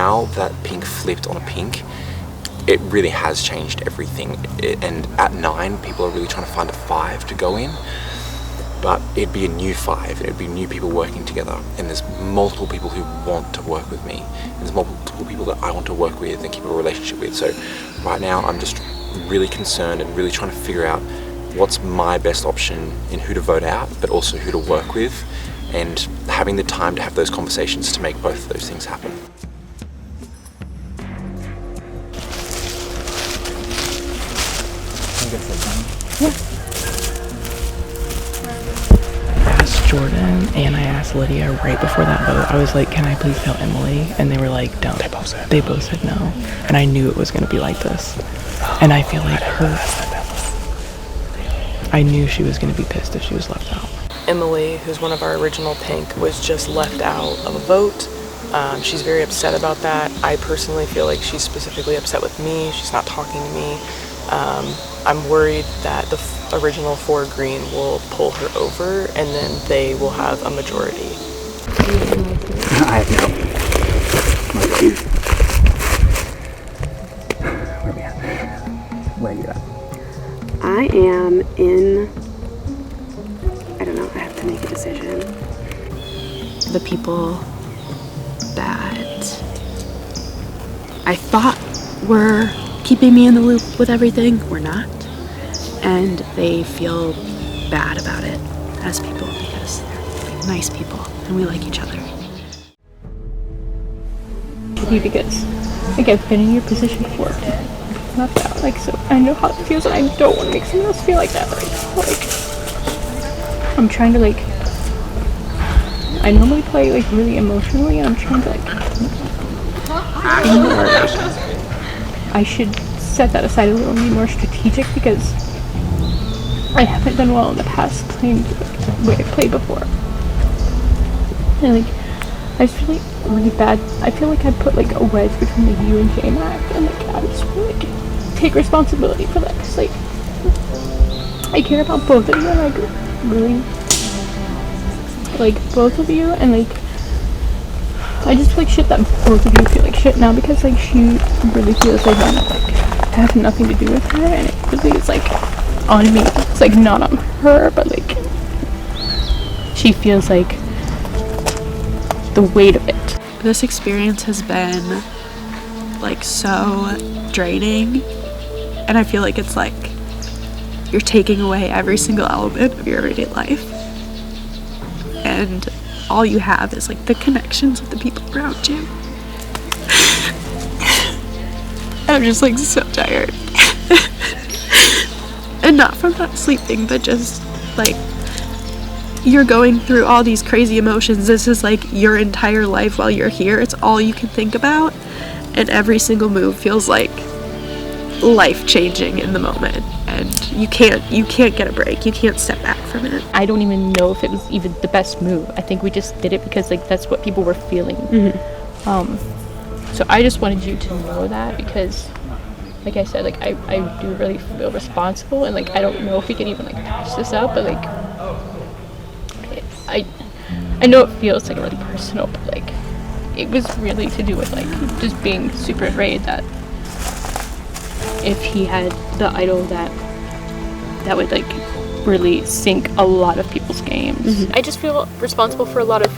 now that pink flipped on a pink, it really has changed everything. And at 9, people are really trying to find a 5 to go in, but it'd be a new 5, and it'd be new people working together, and there's multiple people who want to work with me, and there's multiple people that I want to work with and keep a relationship with. So right now I'm just really concerned and really trying to figure out what's my best option in who to vote out, but also who to work with, and having the time to have those conversations to make both of those things happen. Yeah. I asked Jordan and I asked Lydia right before that vote. I was like, can I please tell Emily? And they were like, don't. They both said no. And I knew it was going to be like this. And I feel like I knew she was going to be pissed if she was left out. Emily, who's one of our original pink, was just left out of a vote. She's very upset about that. I personally feel like she's specifically upset with me. She's not talking to me. I'm worried that the original 4 green will pull her over and then they will have a majority. I have no. Where are we at? Where are you at? I am in, I don't know, I have to make a decision. The people that I thought were keeping me in the loop with everything were not, and they feel bad about it as people because they're like nice people and we like each other. Because like I've been in your position before, not that like, so I know how it feels and I don't want to make someone else feel like that. Like I'm trying to like, I normally play like really emotionally and I'm trying to like be more, I should set that aside a little and be more strategic because I haven't done well in the past playing the way I played before. And like, I just feel like really bad. I feel like I put like a wedge between like you and J-Mac, and like I just feel like take responsibility for that because like I care about both of you and like really like both of you, and like I just feel like shit that both of you feel like shit now because like she really feels like I'm like I have nothing to do with her, and it really is like on me. It's like not on her, but like she feels like the weight of it. This experience has been like so draining, and I feel like it's like you're taking away every single element of your everyday life, and all you have is like the connections with the people around you. I'm just like so tired. And not from not sleeping, but just like you're going through all these crazy emotions. This is like your entire life while you're here. It's all you can think about, and every single move feels like life-changing in the moment, and you can't get a break. You can't step back from it. I don't even know if it was even the best move. I think we just did it because like that's what people were feeling. So I just wanted you to know that because like I said, like I do really feel responsible, and like I don't know if we can even like patch this up, but like I know it feels like really personal, but like it was really to do with like just being super afraid that if he had the idol that would like really sink a lot of people's games. I just feel responsible for a lot of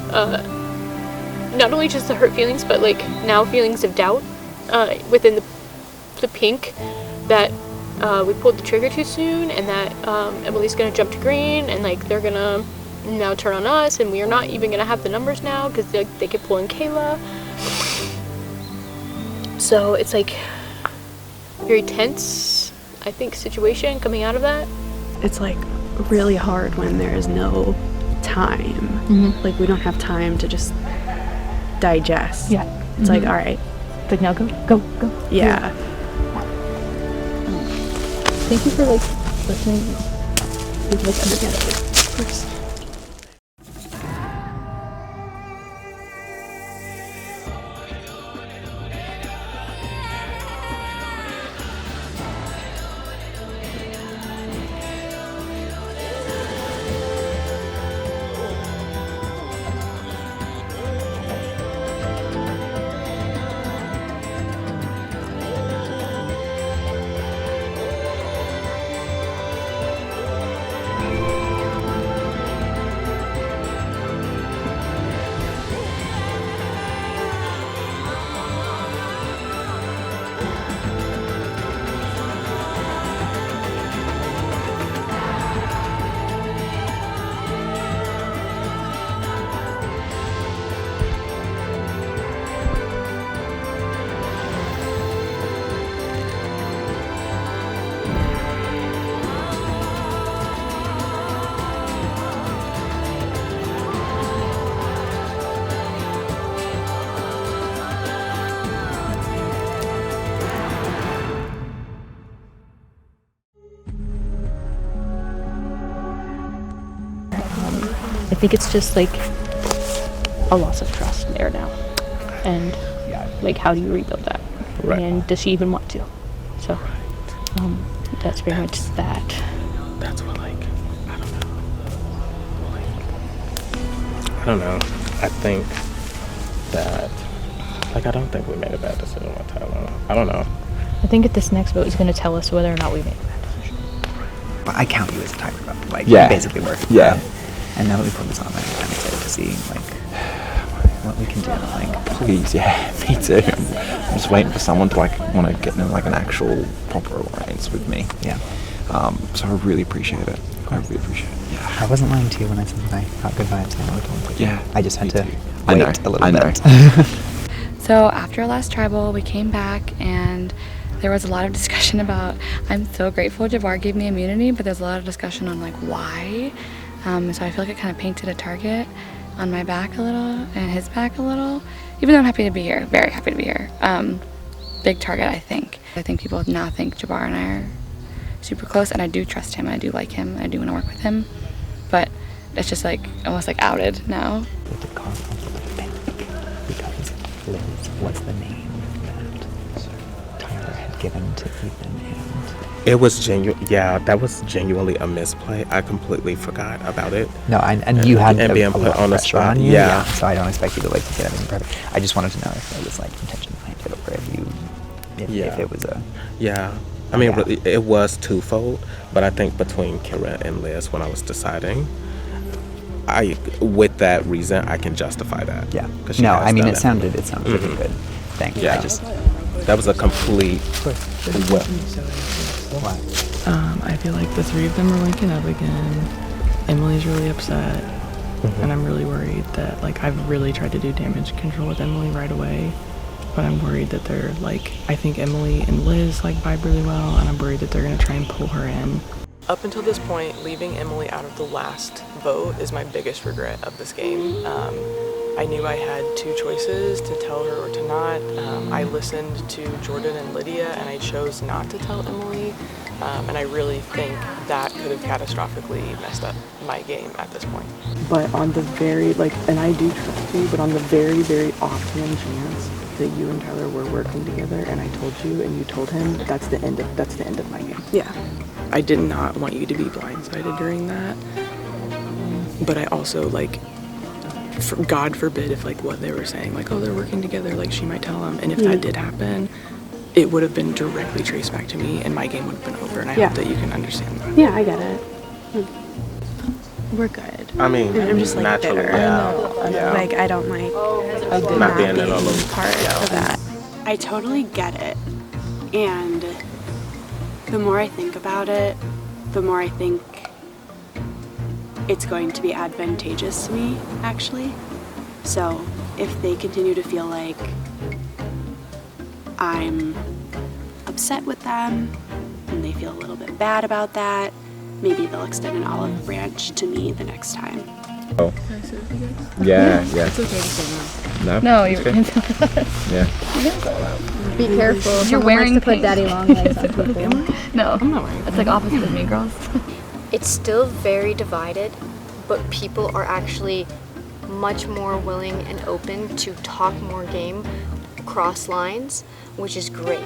not only just the hurt feelings, but like now feelings of doubt within the pink, that we pulled the trigger too soon, and that Emily's gonna jump to green, and like they're gonna now turn on us, and we are not even gonna have the numbers now because they could pull in Kayla. So it's like very tense, I think, situation coming out of that. It's like really hard when there is no time. Like we don't have time to just digest. Yeah. It's like, all right. It's like now go. Yeah. Thank you for like listening. Like understanding. Of course. I think it's just like a loss of trust there now. And like, how do you rebuild that? Right. And does she even want to? So that's very much that. That's what, like, I don't know. I think that, like, I don't think we made a bad decision with Tyler. I don't know. I think this next vote is going to tell us whether or not we made a bad decision. But I count you as a tiebreaker. Like, Yeah. basically work. Yeah. And now that we put this on, I'm excited to see, like, what we can do. Like, Please, yeah, me too. I'm just waiting for someone to like want to get in like an actual proper alliance with me. yeah. So I really appreciate it. I really appreciate it. Yeah. I wasn't lying to you when I said that I got good vibes. I told you. Yeah. I just had to Me too. wait I know, a little I know. bit. So after our last tribal, we came back and there was a lot of discussion about, I'm so grateful Jabbar gave me immunity, but there's a lot of discussion on like why. So I feel like it kind of painted a target on my back a little and his back a little, even though I'm happy to be here, very happy to be here. Big target, I think. I think people now think Jabbar and I are super close, and I do trust him, I do like him, I do want to work with him, but it's just like almost like outed now. With the cause of the pink, because Liz was the name that Tyler had given to Ethan, and It was yeah, that was genuinely a misplay. I completely forgot about it. no, and you had And a being lot put of on the pressure spot, on you, yeah. So I don't expect you to like to get everything perfect. I just wanted to know if there was like intention behind it, or if it was a Yeah. I mean, Yeah. really, it was twofold, but I think between Kira and Liz, when I was deciding, with that reason, I can justify that. yeah. 'Cause she No, has I mean done it sounded really Mhm. good. Thank you. Yeah. I just That was a complete. I feel like the three of them are waking up again. Emily's really upset, and I'm really worried that, like, I've really tried to do damage control with Emily right away, but I'm worried that they're, like, I think Emily and Liz, like, vibe really well, and I'm worried that they're gonna try and pull her in. Up until this point, leaving Emily out of the last vote is my biggest regret of this game. I knew I had two choices, to tell her or to not. I listened to Jordan and Lydia, and I chose not to tell Emily. And I really think that could have catastrophically messed up my game at this point. But on the very, like, and I do trust you, but on the very, very off-hand chance that you and Tyler were working together, and I told you and you told him, that's the end of my game. Yeah. I did not want you to be blindsided during that, but I also, like, God forbid if, like, what they were saying, like, oh, they're working together, like, she might tell him, and if that did happen, it would have been directly traced back to me, and my game would have been over, and I hope that you can understand that. Yeah, I get it. We're good. I mean, I'm just, like, naturally, bitter. yeah. Like, I don't like Not being in all of part of that. I totally get it. And the more I think about it, the more I think it's going to be advantageous to me, actually. So if they continue to feel like I'm upset with them and they feel a little bit bad about that, maybe they'll extend an olive branch to me the next time. Oh. Yeah, yeah. It's okay to say no. No? No, you're. Yeah. Be careful. You're Someone wearing likes to put pink. daddy long legs on people. No, I'm not wearing it's like opposite of me, girls. It's still very divided, but people are actually much more willing and open to talk more game across lines, which is great.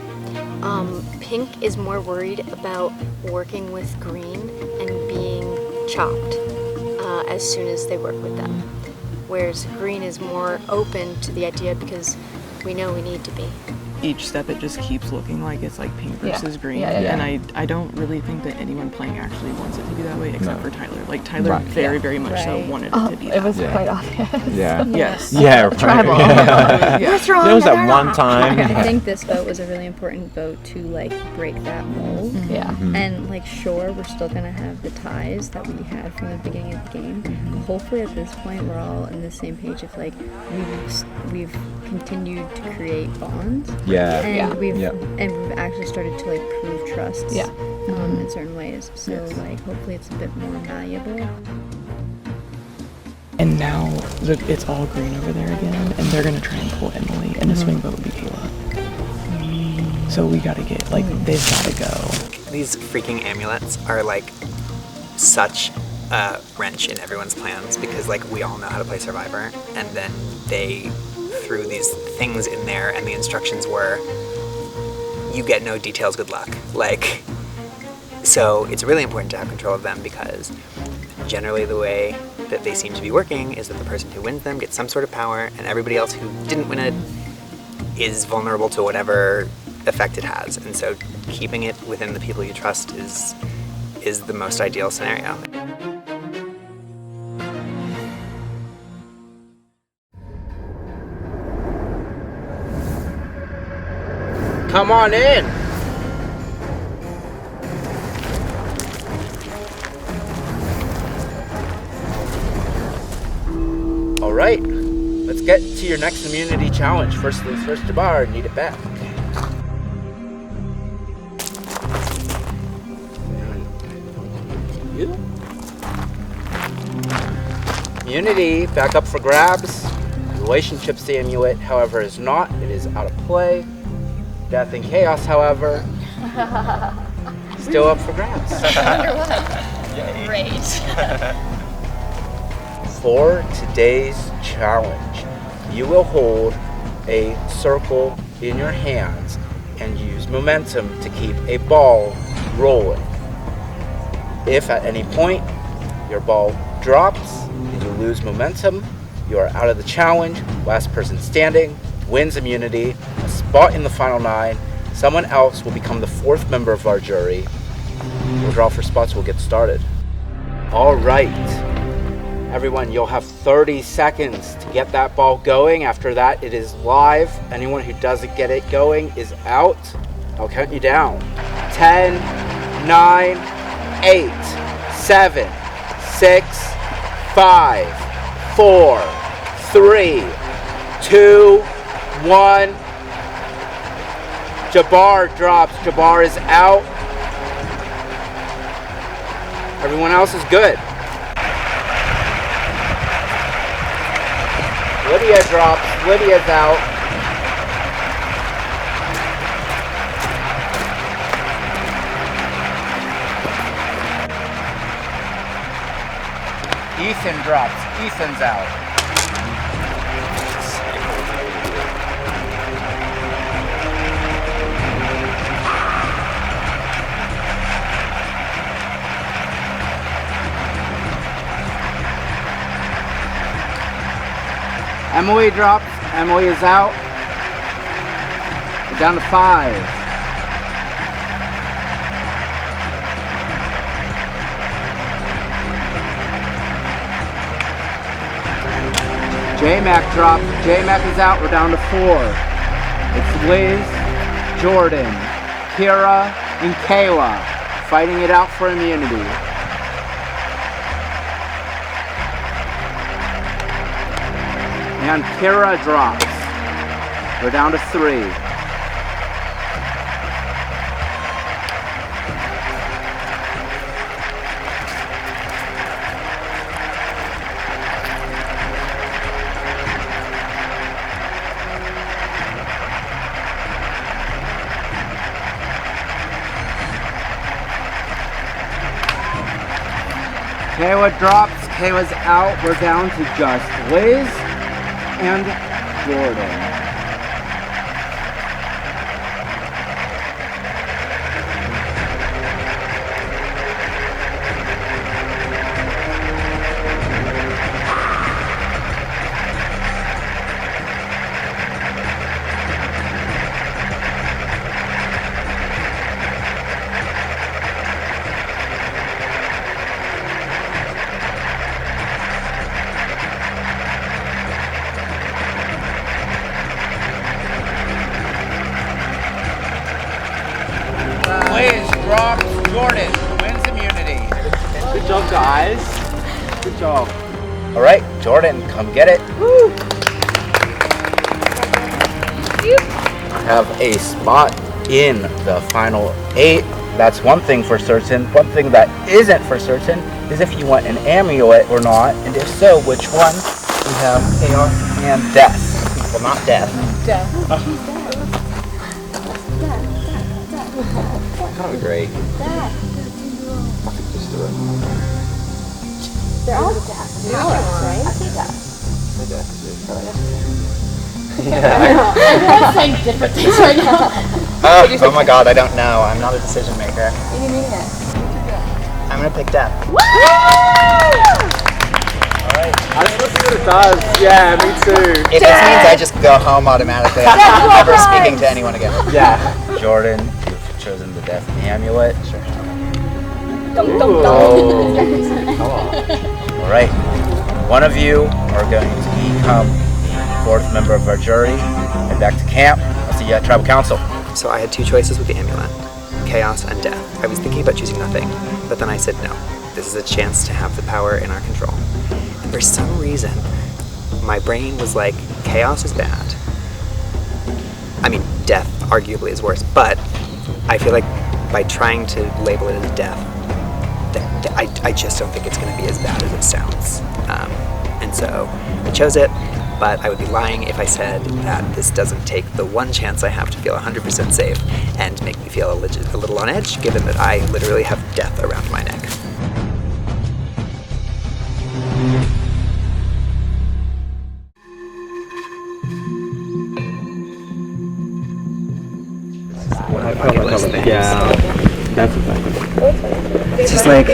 Pink is more worried about working with green and being chopped as soon as they work with them, whereas green is more open to the idea because we know we need to be. Each step it just keeps looking like it's like pink Yeah. versus green, Yeah, yeah, yeah. and I don't really think that anyone playing actually wants it to be that way except No. for Tyler. Like Tyler Right. very, very much so Right. wanted Oh, it to be it that was way. quite obvious. Yeah. Yes. Yeah, right. Tribal. Yeah. What's wrong? There was that one time. I think this vote was a really important vote to like break that mold. Yeah. And like, sure, we're still gonna have the ties that we had from the beginning of the game. But hopefully, at this point, we're all on the same page of like we've continued to create bonds, Yeah. and Yeah. we've Yeah. actually started to like prove trust. Yeah. In certain ways. So like, hopefully, it's a bit more malleable. And now it's all green over there again, and they're gonna try and pull Emily, and the swing vote would be Kayla. So we gotta get, like, they've gotta go. These freaking amulets are like such a wrench in everyone's plans because like we all know how to play Survivor, and then they threw these things in there and the instructions were you get no details, good luck. Like, so it's really important to have control of them because generally the way that they seem to be working is that the person who wins them gets some sort of power and everybody else who didn't win it is vulnerable to whatever effect it has. And so keeping it within the people you trust is the most ideal scenario. Come on in. All right, let's get to your next immunity challenge. First things first, Jabbar, need it back. You. Immunity, back up for grabs. Relationships the amulet, however, is not. It is out of play. Death and chaos, however, still up for grabs. I wonder what. Great. For today's challenge, you will hold a circle in your hands and use momentum to keep a ball rolling. If at any point your ball drops and you lose momentum, you are out of the challenge. Last person standing wins immunity, a spot in the final 9. Someone else will become the 4th member of our jury. We'll draw for spots, we'll get started. All right, everyone, you'll have 30 seconds to get that ball going. After that, it is live. Anyone who doesn't get it going is out. I'll count you down. 10, 9, 8, 7, 6, 5, 4, 3, 2, 1. Jabbar drops. Jabbar is out. Everyone else is good. Lydia drops. Lydia's out. Ethan drops. Ethan's out. Emily drops. Emily is out. We're down to 5. J-Mac drops. J-Mac is out. We're down to 4. It's Liz, Jordan, Kira, and Kayla fighting it out for immunity. And Kira drops. We're down to 3. Kayla drops. Kayla's out. We're down to just Liz and Jordan. Liz drops. Jordan wins immunity. Good job, guys. Good job. All right, Jordan, come get it. Woo. Have a spot in the final 8. That's one thing for certain. One thing that isn't for certain is if you want an amulet or not, and if so, which one? We have chaos and death. Well, not death. Death. That would be great. Dad. Just do it. They're all death powers, right? Everyone's saying different things right now. Oh my god, I don't know. I'm not a decision maker. You need it. I'm gonna pick death. I just want to see what it does. Yeah, me too. It just means I just go home automatically. I'm never speaking to anyone again. Yeah. Jordan, you've chosen the death amulet. Sure. All right. One of you are going to become the fourth member of our jury. Head back to camp. I'll see you at tribal council. So I had two choices with the amulet, chaos and death. I was thinking about choosing nothing, but then I said no. This is a chance to have the power in our control. And for some reason, my brain was like, chaos is bad. I mean, death arguably is worse, but I feel like by trying to label it as death, I just don't think it's going to be as bad as it sounds. And so I chose it, but I would be lying if I said that this doesn't take the one chance I have to feel 100% safe and make me feel a little on edge, given that I literally have death around my neck. Yeah, that's exactly. It's just like,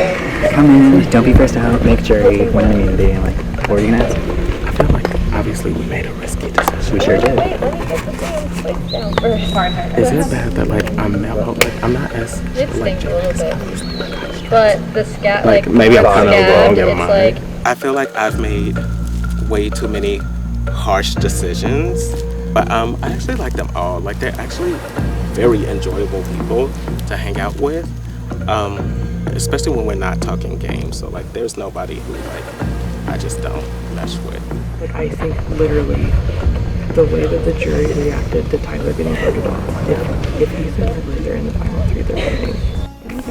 come in, don't be first out, make jury, win immunity. Like, what are you gonna ask? I feel like obviously we made a risky decision. We sure did. Is it bad that like I'm mellow? Like I'm not as It like stinks a little bit. But the scat, like maybe I'm kind of wrong in it's mind. like, I feel like I've made way too many harsh decisions, but I actually like them all. Like they're actually very enjoyable people to hang out with, especially when we're not talking games. So like there's nobody who like I just don't mesh with. Like, I think literally the way that the jury reacted to Tyler getting voted off, if Ethan or Liz are in the final three, they're winning.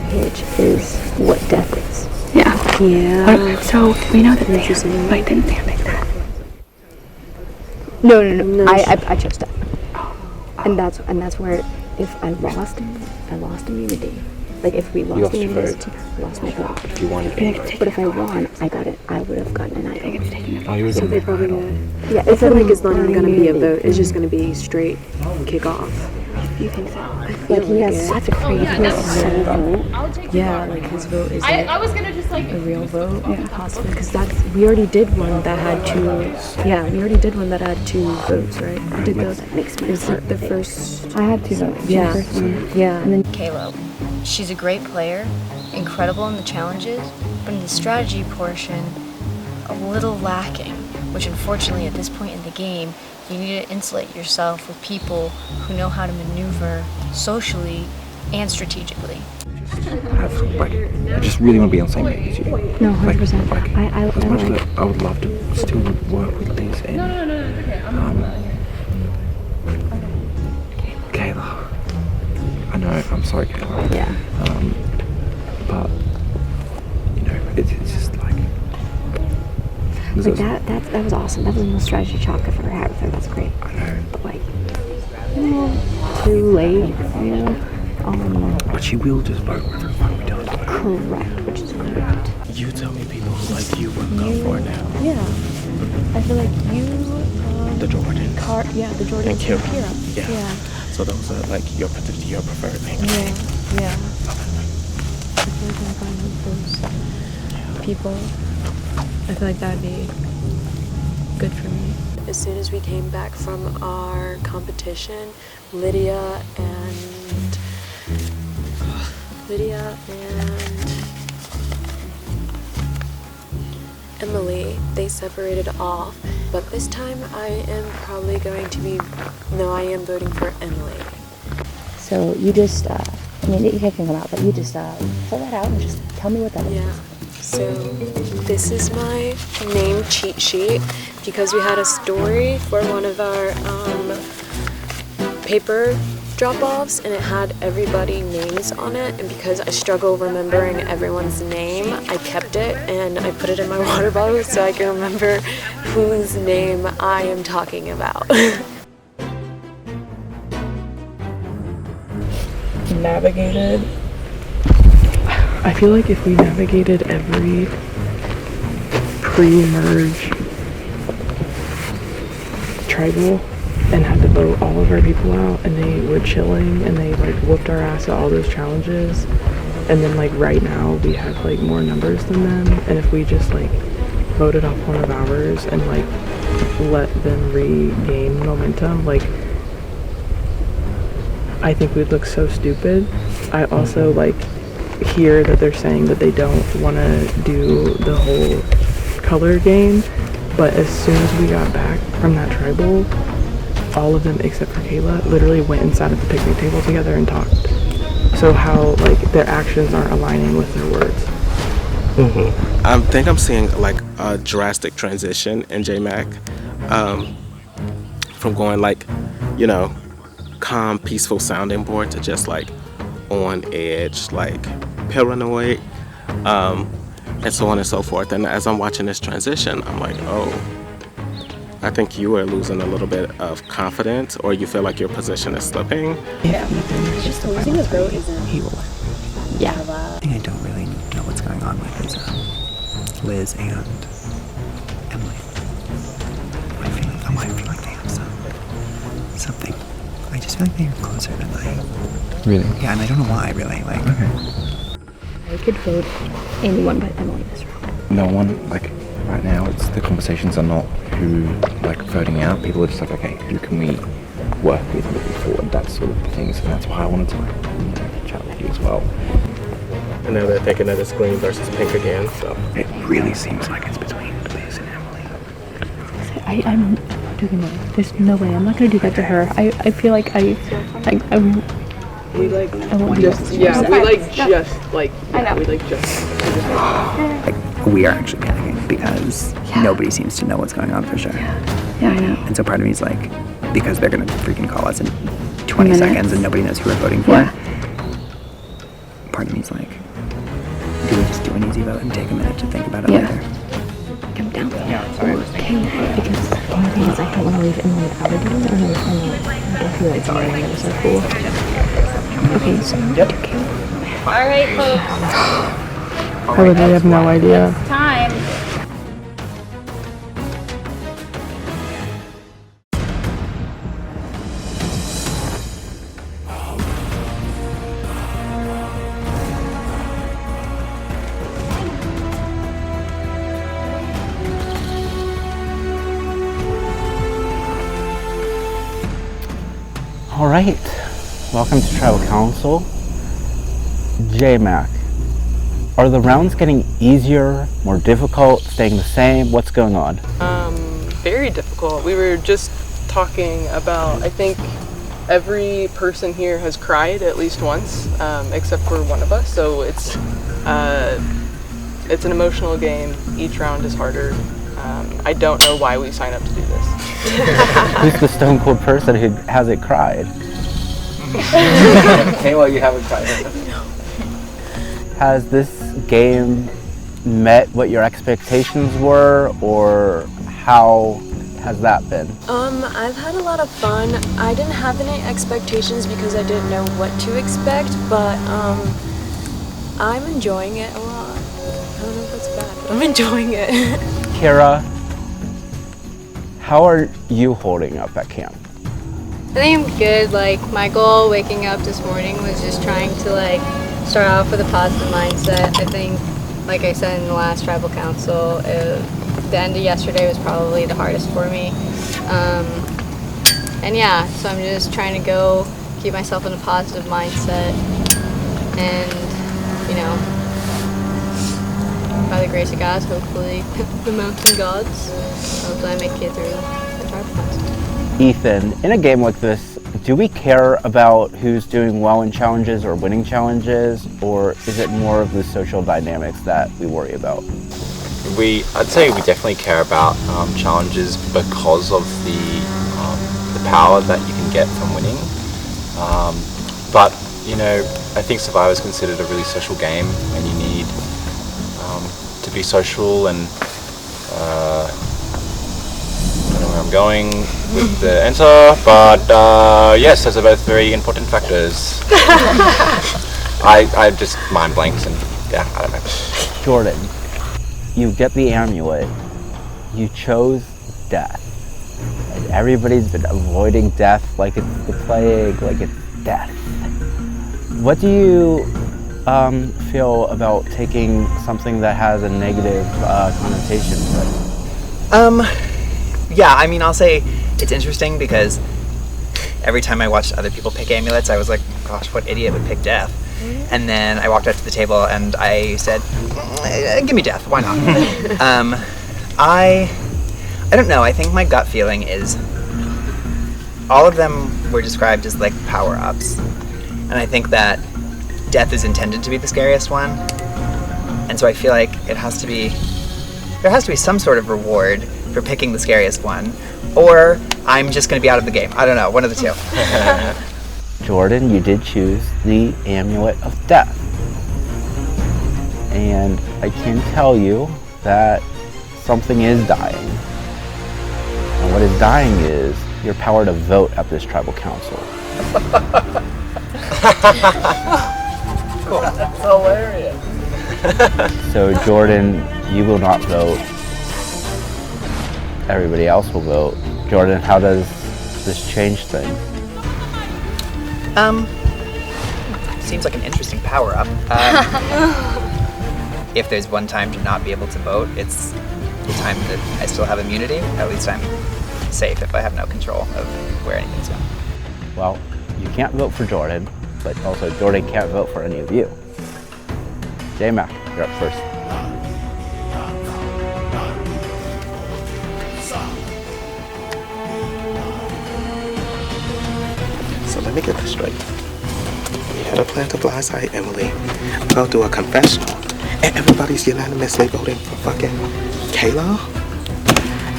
Page is what death is. Yeah. Yeah. So we know that they like didn't they make that? No. I chose death. And that's where if I lost immunity. Like if we lost immunity as a team, I lost my vote. If you wanted to. But if I won, I would have gotten an idol. Oh, you were So they probably won't. Yeah, I feel like it's not even going to be a vote. It's just going to be straight kick off. You think so? Like he has such a crazy vote. Yeah, like his vote is like I was gonna just like a real vote, possibly, because we already did one that had two. Yeah, we already did one that had two votes, right? We did those. Makes It was like the first. I had 2 votes. Yeah, yeah. And then Kalo. She's a great player, incredible in the challenges, but in the strategy portion, a little lacking, which unfortunately at this point in the game, you need to insulate yourself with people who know how to maneuver socially and strategically. I just really want to be on the same page as you. no, 100%. As much as I would love to still work with Liz and Kayla. I know, I'm sorry, Kayla. Yeah. But you know, it's just like That was awesome. That was the most strategy chalk I've ever had with her. That's great. I know. But like, too late. But she will just vote whether the fuck we do it. Correct, which is great. You tell me people who like you will go for it now. Yeah, I feel like you. The Jordan. The Jordan And Kira. Yeah. So those are like your preferred things. Yeah. I feel like I'm fine with those people. I feel like that'd be good for me. As soon as we came back from our competition, Lydia and Emily, they separated off. But this time I am probably going to be, I am voting for Emily. So you just, you can come out, but you just fill that out and just tell me what that is. Yeah. So this is my name cheat sheet because we had a story for one of our paper drop-offs and it had everybody's names on it, and because I struggle remembering everyone's name, I kept it and I put it in my water bottle so I can remember whose name I am talking about. Navigated. I feel like if we navigated every pre-merge tribal and had to vote all of our people out, and they were chilling and they like whooped our ass at all those challenges. And then like right now we have like more numbers than them, and if we just like voted off one of ours and like let them regain momentum, like I think we'd look so stupid. I also like hear that they're saying that they don't want to do the whole color game, but as soon as we got back from that tribal, all of them except for Kayla literally went and sat at the picnic table together and talked. So how like their actions aren't aligning with their words. I think I'm seeing like a drastic transition in JMAC, from going like, you know, calm, peaceful sounding board to just like on edge, like paranoid, and so on and so forth. And as I'm watching this transition, I'm like, oh, I think you are losing a little bit of confidence, or you feel like your position is slipping. Yeah. It's just losing his vote isn't. He will. Yeah. I think I don't really know what's going on with his Liz and Emily. I feel like they have something. I just feel like they are closer than I. Really? Yeah, and I don't know why. Really, like. Okay. I could vote anyone but Emily this round. No one, like, right now, it's the conversations are not who, like, voting out. People are just like, okay, who can we work with moving forward, that sort of things. And that's why I wanted to, like, you know, chat with you as well. And now they're thinking that it's green versus pink again, so. It really seems like it's between Liz and Emily. I'm not doing that. There's no way. I'm not going to do that to her. I feel like I'm We like I won't just do yeah. that. We like just like I know. we like just. Like, we are actually panicking because nobody seems to know what's going on for sure. Yeah, I know. And so part of me is like, because they're gonna freaking call us in 20 seconds and nobody knows who we're voting for. Yeah. Part of me is like, do we just do an easy vote and take a minute to think about it later? Come down. Okay, because the thing is, I don't want to leave Emily with Allegheny, and I don't feel like sorry. That was so cool. Okay, so okay. All right, folks. I literally have no idea. Time. All right, welcome to Tribal Council. JMAC, are the rounds getting easier, more difficult, staying the same? What's going on? Very difficult. We were just talking about, I think every person here has cried at least once, except for one of us. So it's an emotional game. Each round is harder. I don't know why we sign up to do this. Who's the stone cold person who hasn't cried? Kayla, you haven't cried. Has this game met what your expectations were, or how has that been? I've had a lot of fun. I didn't have any expectations because I didn't know what to expect, but I'm enjoying it a lot. I don't know if that's bad, but I'm enjoying it. Kira, how are you holding up at camp? I think I'm good. Like, my goal waking up this morning was just trying to like start off with a positive mindset. I think, like I said in the last tribal council, the end of yesterday was probably the hardest for me. And yeah, so I'm just trying to go keep myself in a positive mindset, and you know, by the grace of God, hopefully the mountain gods, hopefully I make it through the tribal council. Ethan, in a game like this, do we care about who's doing well in challenges or winning challenges, or is it more of the social dynamics that we worry about? I'd say we definitely care about challenges because of the power that you can get from winning. But you know, I think Survivor is considered a really social game, and you need to be social and. I don't know where I'm going with the answer, but yes, those are both very important factors. I just mind blanks and yeah, I don't know. Jordan, you get the amulet, you chose death. And everybody's been avoiding death like it's the plague, like it's death. What do you feel about taking something that has a negative connotation to it? Yeah, I mean, I'll say it's interesting because every time I watched other people pick amulets, I was like, gosh, what idiot would pick death? And then I walked up to the table and I said, give me death, why not? I don't know, I think my gut feeling is all of them were described as like power-ups. And I think that death is intended to be the scariest one. And so I feel like there has to be some sort of reward for picking the scariest one, or I'm just gonna be out of the game. I don't know, one of the two. Jordan, you did choose the Amulet of Death. And I can tell you that something is dying. And what is dying is your power to vote at this tribal council. Cool. That's hilarious. So Jordan, you will not vote. Everybody else will vote. Jordan, how does this change things? Seems like an interesting power-up. If there's one time to not be able to vote, it's the time that I still have immunity. At least I'm safe if I have no control of where anything's going. Well, you can't vote for Jordan, but also Jordan can't vote for any of you. J-Mac, you're up first. So let me get this straight. We had a plan to blindside Emily, go do a confessional, and everybody's unanimously voting for fucking Kayla,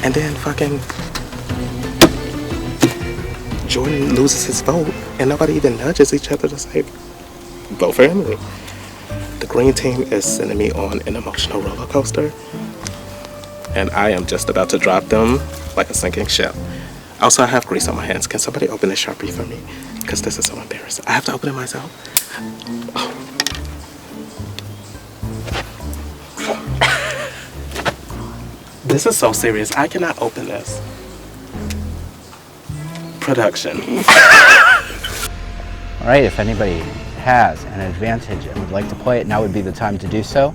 and then fucking Jordan loses his vote, and nobody even nudges each other to say, vote for Emily. The green team is sending me on an emotional roller coaster, and I am just about to drop them like a sinking ship. Also, I have grease on my hands. Can somebody open this Sharpie for me? Because this is so embarrassing. I have to open it myself. Oh. This is so serious. I cannot open this. Production. All right, if anybody has an advantage and would like to play it, now would be the time to do so.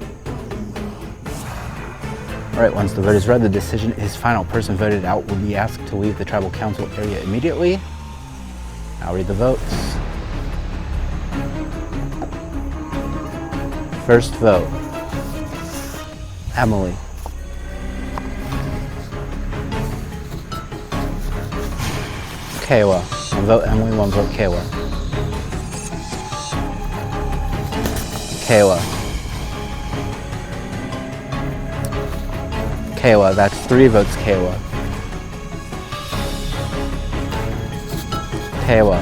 All right, once the vote is read, the decision is final. Person voted out will be asked to leave the tribal council area immediately. I'll read the votes. First vote, Emily. Kayla. One vote Emily, one vote Kayla. Kayla. Kayla, that's 3 votes Kayla. Kayla.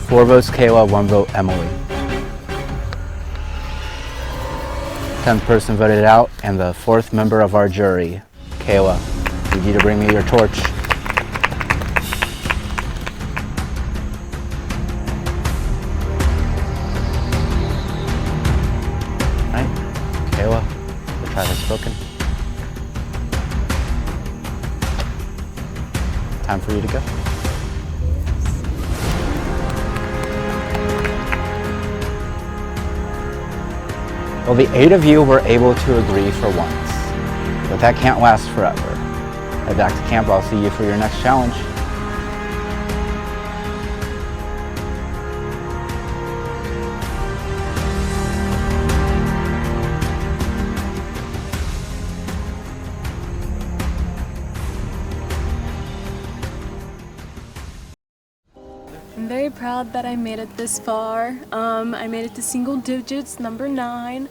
4 votes Kayla, 1 vote Emily. 10th person voted out, and the 4th member of our jury, Kayla. Need you to bring me your torch. Alright, Kayla, the tribe has spoken. Time for you to go. Well, the 8 of you were able to agree for once, but that can't last forever. Head back to camp. I'll see you for your next challenge. I'm very proud that I made it this far. I made it to single digits, number 9.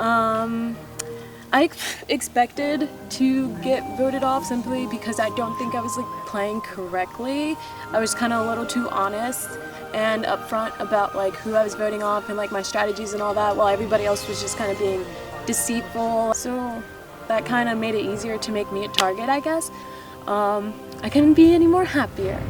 I expected to get voted off simply because I don't think I was playing correctly. I was kind of a little too honest and upfront about who I was voting off and my strategies and all that, while everybody else was just kind of being deceitful. So that kind of made it easier to make me a target, I guess. I couldn't be any more happier.